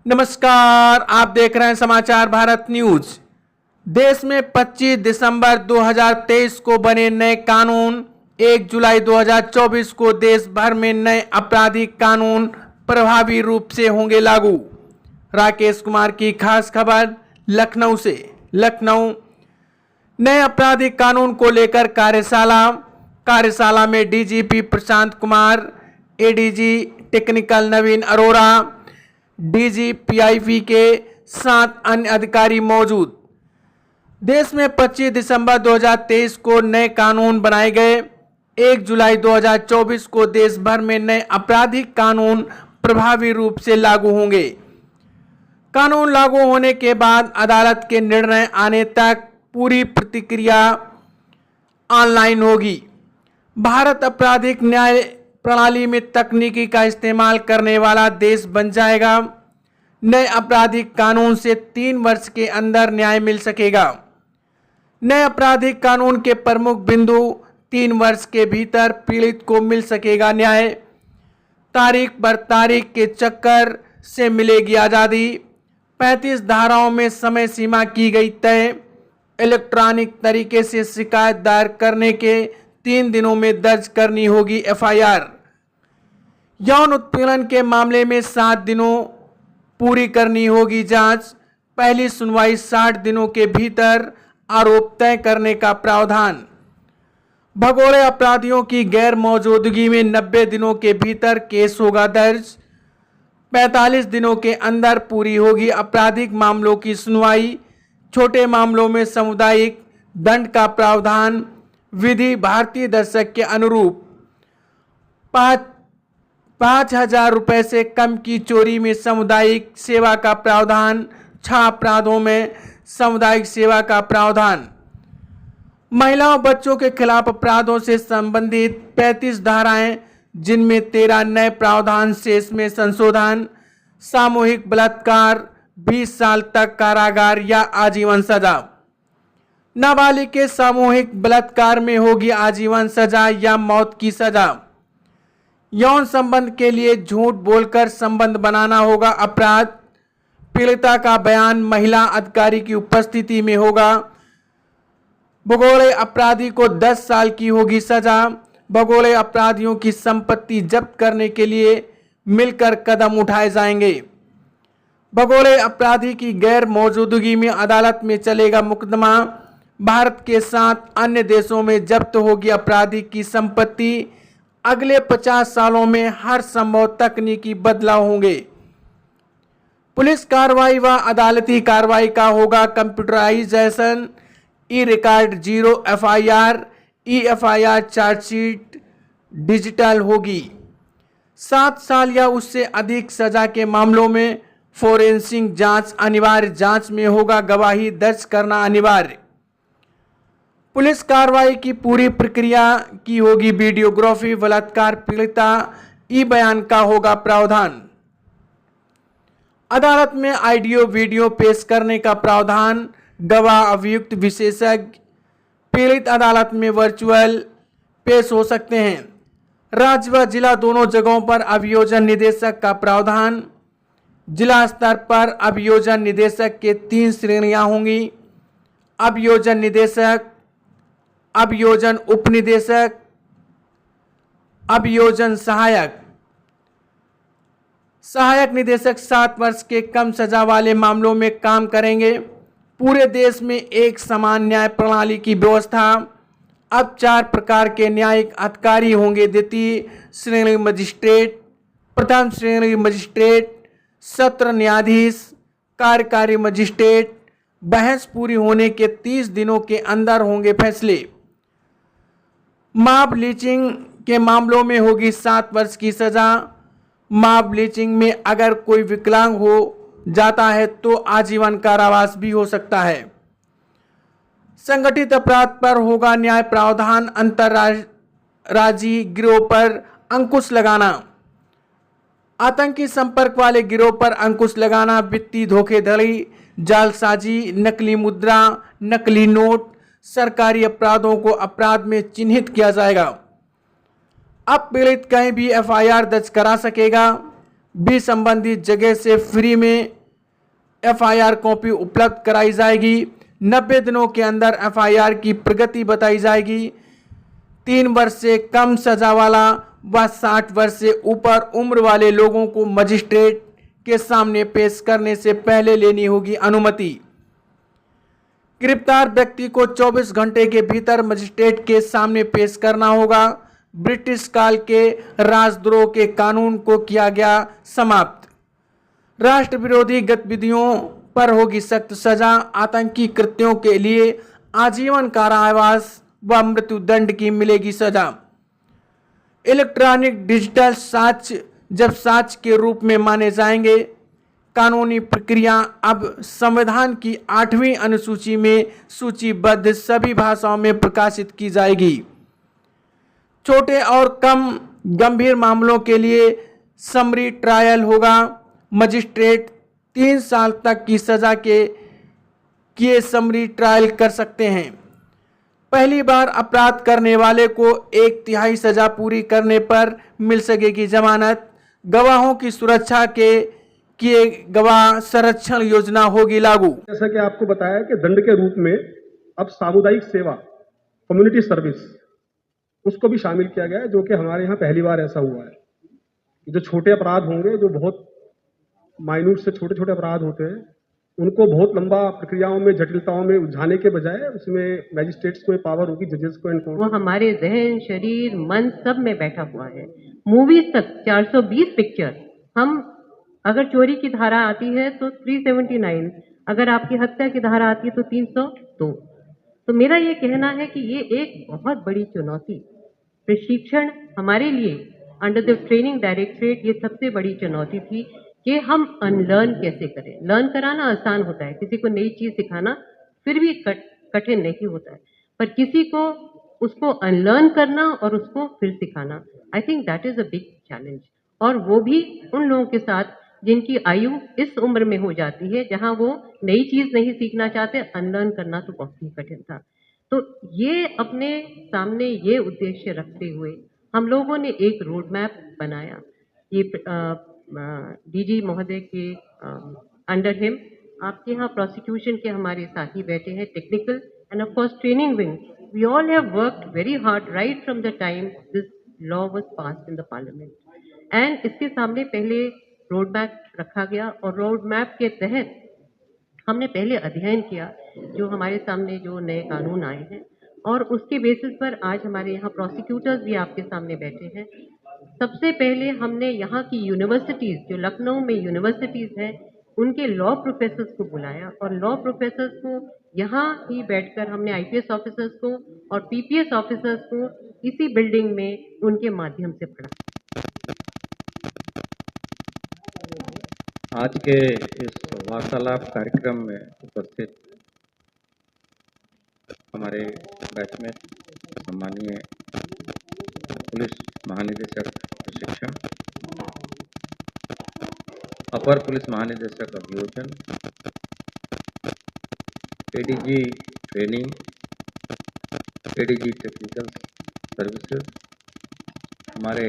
नमस्कार, आप देख रहे हैं समाचार भारत न्यूज। देश में 25 दिसंबर 2023 को बने नए कानून 1 जुलाई 2024 को देश भर में नए आपराधिक कानून प्रभावी रूप से होंगे लागू। राकेश कुमार की खास खबर लखनऊ से। लखनऊ नए आपराधिक कानून को लेकर कार्यशाला में DGP Prashant Kumar, ADG technical नवीन अरोरा, डीजी पीआईबी के 7 अन्य अधिकारी मौजूद। देश में 25 दिसंबर 2023 को नए कानून बनाए गए। 1 जुलाई 2024 को देश भर में नए आपराधिक कानून प्रभावी रूप से लागू होंगे। कानून लागू होने के बाद अदालत के निर्णय आने तक पूरी प्रक्रिया ऑनलाइन होगी। भारत आपराधिक न्याय प्रणाली में तकनीकी का इस्तेमाल करने वाला देश बन जाएगा। नए आपराधिक कानून से 3 वर्ष के अंदर न्याय मिल सकेगा। नए आपराधिक कानून के प्रमुख बिंदु 3 वर्ष के भीतर पीड़ित को मिल सकेगा न्याय। तारीख पर तारीख के चक्कर से मिलेगी आज़ादी। 35 धाराओं में समय सीमा की गई तय। इलेक्ट्रॉनिक तरीके से शिकायत दायर करने के 3 दिनों में दर्ज करनी होगी एफआईआर। यौन उत्पीड़न के मामले में 7 दिनों पूरी करनी होगी जांच। पहली सुनवाई 60 दिनों के भीतर आरोप तय करने का प्रावधान। भगोड़े अपराधियों की गैर मौजूदगी में 90 दिनों के भीतर केस होगा दर्ज। 45 दिनों के अंदर पूरी होगी आपराधिक मामलों की सुनवाई। छोटे मामलों में सामुदायिक दंड का प्रावधान। विधि भारतीय दर्शक के अनुरूप 5,000 रुपये से कम की चोरी में सामुदायिक सेवा का प्रावधान। 6 अपराधों में सामुदायिक सेवा का प्रावधान। महिलाओं बच्चों के खिलाफ अपराधों से संबंधित 35 धाराएं, जिनमें 13 नए प्रावधान शेष में संशोधन। सामूहिक बलात्कार 20 साल तक कारागार या आजीवन सजा। नाबालिग के सामूहिक बलात्कार में होगी आजीवन सजा या मौत की सजा। यौन संबंध के लिए झूठ बोलकर संबंध बनाना होगा अपराध। पीड़िता का बयान महिला अधिकारी की उपस्थिति में होगा। भगोड़े अपराधी को 10 साल की होगी सजा। भगोड़े अपराधियों की संपत्ति जब्त करने के लिए मिलकर कदम उठाए जाएंगे। भगोड़े अपराधी की गैर मौजूदगी में अदालत में चलेगा मुकदमा। भारत के 7 अन्य देशों में जब्त होगी अपराधी की संपत्ति। अगले 50 सालों में हर संभव तकनीकी बदलाव होंगे। पुलिस कार्रवाई व अदालती कार्रवाई का होगा computerisation. E record 0 FIR, e FIR chargesheet digital होगी। 7 साल या उससे अधिक सजा के मामलों में फोरेंसिक जांच अनिवार्य। जांच में होगा गवाही दर्ज करना अनिवार्य। पुलिस कार्रवाई की पूरी प्रक्रिया की होगी वीडियोग्राफी। बलात्कार पीड़िता ई बयान का होगा प्रावधान। अदालत में ऑडियो वीडियो पेश करने का प्रावधान। गवाह अभियुक्त विशेषज्ञ पीड़ित अदालत में वर्चुअल पेश हो सकते हैं। राज्य व जिला दोनों जगहों पर अभियोजन निदेशक का प्रावधान। जिला स्तर पर अभियोजन निदेशक के 3 श्रेणियां होंगी। अभियोजन निदेशक, अभियोजन उपनिदेशक, अभियोजन सहायक। सहायक निदेशक 7 वर्ष के कम सजा वाले मामलों में काम करेंगे। पूरे देश में एक समान न्याय प्रणाली की व्यवस्था। अब 4 प्रकार के न्यायिक अधिकारी होंगे। द्वितीय श्रेणी मजिस्ट्रेट, प्रथम श्रेणी मजिस्ट्रेट, सत्र न्यायाधीश, कार्यकारी मजिस्ट्रेट। बहस पूरी होने के 30 दिनों के अंदर होंगे फैसले। मॉब लिंचिंग के मामलों में होगी 7 वर्ष की सजा। मॉब लिंचिंग में अगर कोई विकलांग हो जाता है तो आजीवन कारावास भी हो सकता है। संगठित अपराध पर होगा न्याय प्रावधान। अंतर्राज्यीय गिरोह पर अंकुश लगाना। आतंकी संपर्क वाले गिरोह पर अंकुश लगाना। वित्तीय धोखाधड़ी, जालसाजी, नकली मुद्रा, नकली नोट, सरकारी अपराधों को अपराध में चिन्हित किया जाएगा। अब पीड़ित कहीं भी एफआईआर दर्ज करा सकेगा। भी संबंधित जगह से फ्री में एफआईआर कॉपी उपलब्ध कराई जाएगी। 90 दिनों के अंदर एफआईआर की प्रगति बताई जाएगी। 3 वर्ष से कम सजा वाला व 60 वर्ष से ऊपर उम्र वाले लोगों को मजिस्ट्रेट के सामने पेश करने से पहले लेनी होगी अनुमति। गिरफ्तार व्यक्ति को 24 घंटे के भीतर मजिस्ट्रेट के सामने पेश करना होगा। ब्रिटिश काल के राजद्रोह के कानून को किया गया समाप्त। राष्ट्र विरोधी गतिविधियों पर होगी सख्त सजा। आतंकी कृत्यों के लिए आजीवन कारावास व मृत्युदंड की मिलेगी सजा। इलेक्ट्रॉनिक डिजिटल साक्ष्य जब साक्ष्य के रूप में माने जाएंगे। कानूनी प्रक्रिया अब संविधान की 8वीं अनुसूची में सूचीबद्ध सभी भाषाओं में प्रकाशित की जाएगी। छोटे और कम गंभीर मामलों के लिए समरी ट्रायल होगा। मजिस्ट्रेट 3 साल तक की सजा के किए समरी ट्रायल कर सकते हैं। पहली बार अपराध करने वाले को 1/3 सजा पूरी करने पर मिल सकेगी जमानत। गवाहों की सुरक्षा के किए गवाह संरक्षण योजना होगी लागू। जैसा कि आपको बताया कि दंड के रूप में अब सामुदायिक सेवा, कम्युनिटी सर्विस, उसको भी शामिल किया गया है, जो कि हमारे यहाँ पहली बार ऐसा हुआ है। जो छोटे अपराध होंगे, जो बहुत माइन्यूट से छोटे छोटे अपराध होते हैं, उनको बहुत लंबा प्रक्रियाओं में, जटिलताओं में उलझाने के बजाय उसमें मैजिस्ट्रेट्स को पावर होगी, जजेस को एंड वो हमारे जहन, शरीर, मन सब में बैठा हुआ है। मूवीज तक 420 पिक्चर, हम अगर चोरी की धारा आती है तो 379, अगर आपकी हत्या की धारा आती है तो 302। तो मेरा ये कहना है कि ये एक बहुत बड़ी चुनौती, प्रशिक्षण हमारे लिए अंडर द ट्रेनिंग डायरेक्टरेट ये सबसे बड़ी चुनौती थी कि हम अनलर्न कैसे करें। लर्न कराना आसान होता है, किसी को नई चीज सिखाना फिर भी कठिन नहीं होता है, पर किसी को उसको अनलर्न करना और उसको फिर सिखाना, I think that is a big challenge. और वो भी उन लोगों के साथ जिनकी आयु इस उम्र में हो जाती है, जहां वो नई चीज नहीं सीखना चाहते, अनलर्न करना तो बहुत ही कठिन था। तो ये अपने सामने ये उद्देश्य रखते हुए हम लोगों ने एक रोड मैप बनाया। ये डीजी महोदय के अंडर हिम, आपके यहाँ प्रोसिक्यूशन के हमारे साथी बैठे हैं, technical and of course training wing, we all have worked very hard right from the time this law was passed in the parliament. And इसके सामने पहले रोड मैप रखा गया और रोड मैप के तहत हमने पहले अध्ययन किया जो हमारे सामने जो नए कानून आए हैं, और उसके बेसिस पर आज हमारे यहाँ प्रोसिक्यूटर्स भी आपके सामने बैठे हैं। सबसे पहले हमने यहाँ की यूनिवर्सिटीज़, जो लखनऊ में यूनिवर्सिटीज़ हैं, उनके लॉ प्रोफेसर्स को बुलाया और लॉ प्रोफेसर्स को यहाँ ही बैठकर हमने आईपीएस ऑफिसर्स को और पीपीएस ऑफिसर्स को इसी बिल्डिंग में उनके माध्यम से पढ़ा। आज के इस वार्तालाप कार्यक्रम में उपस्थित हमारे बैचमेट सम्मानीय पुलिस महानिदेशक प्रशिक्षण, अपर पुलिस महानिदेशक अभियोजन, ADG training, ADG technical services, हमारे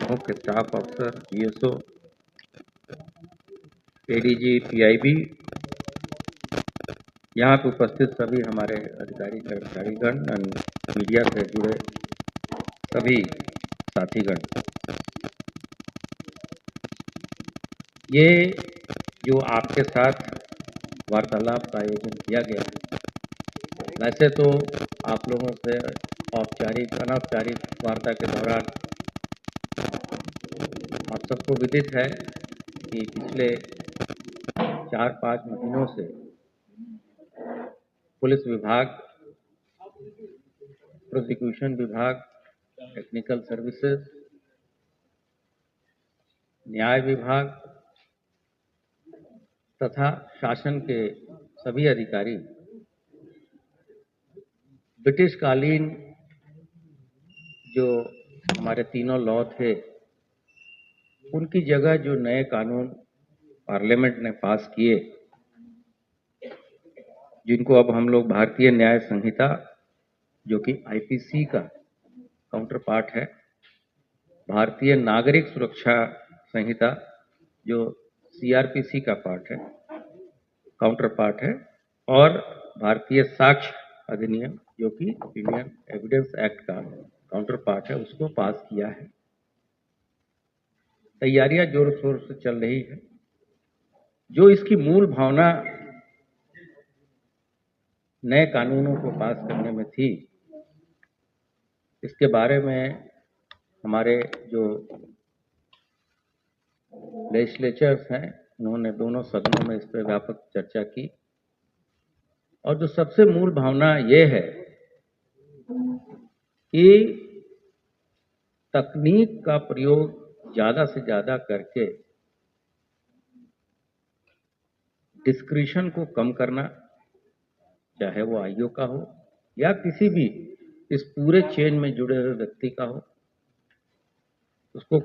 मुख्य स्टाफ अफसर, पीएसओ, एडीजी पीआईबी, यहाँ पे उपस्थित सभी हमारे अधिकारी कर्मचारीगण और मीडिया से जुड़े सभी साथीगण, ये जो आपके साथ वार्तालाप का आयोजन किया गया है, वैसे तो आप लोगों से औपचारिक अनौपचारिक वार्ता के दौरान आप सबको विदित है कि पिछले 4-5 महीनों से पुलिस विभाग, प्रोसिक्यूशन विभाग, टेक्निकल सर्विसेज, न्याय विभाग तथा शासन के सभी अधिकारी ब्रिटिश कालीन जो हमारे तीनों लॉ थे, उनकी जगह जो नए कानून पार्लियामेंट ने पास किए, जिनको अब हम लोग भारतीय न्याय संहिता, जो कि आईपीसी का काउंटर पार्ट है, भारतीय नागरिक सुरक्षा संहिता जो सीआरपीसी का पार्ट है, काउंटर पार्ट है, और भारतीय साक्ष्य अधिनियम जो कि इंडियन एविडेंस एक्ट का काउंटर पार्ट है, उसको पास किया है। तैयारियां जोर शोर से चल रही है। जो इसकी मूल भावना नए कानूनों को पास करने में थी, इसके बारे में हमारे जो लेजिस्लेचर्स हैं, उन्होंने दोनों सदनों में इस पर व्यापक चर्चा की, और जो सबसे मूल भावना ये है कि तकनीक का प्रयोग ज्यादा से ज्यादा करके डिस्क्रिशन को कम करना, चाहे वो आईओ का हो या किसी भी इस पूरे चेन में जुड़े हुए व्यक्ति का हो, उसको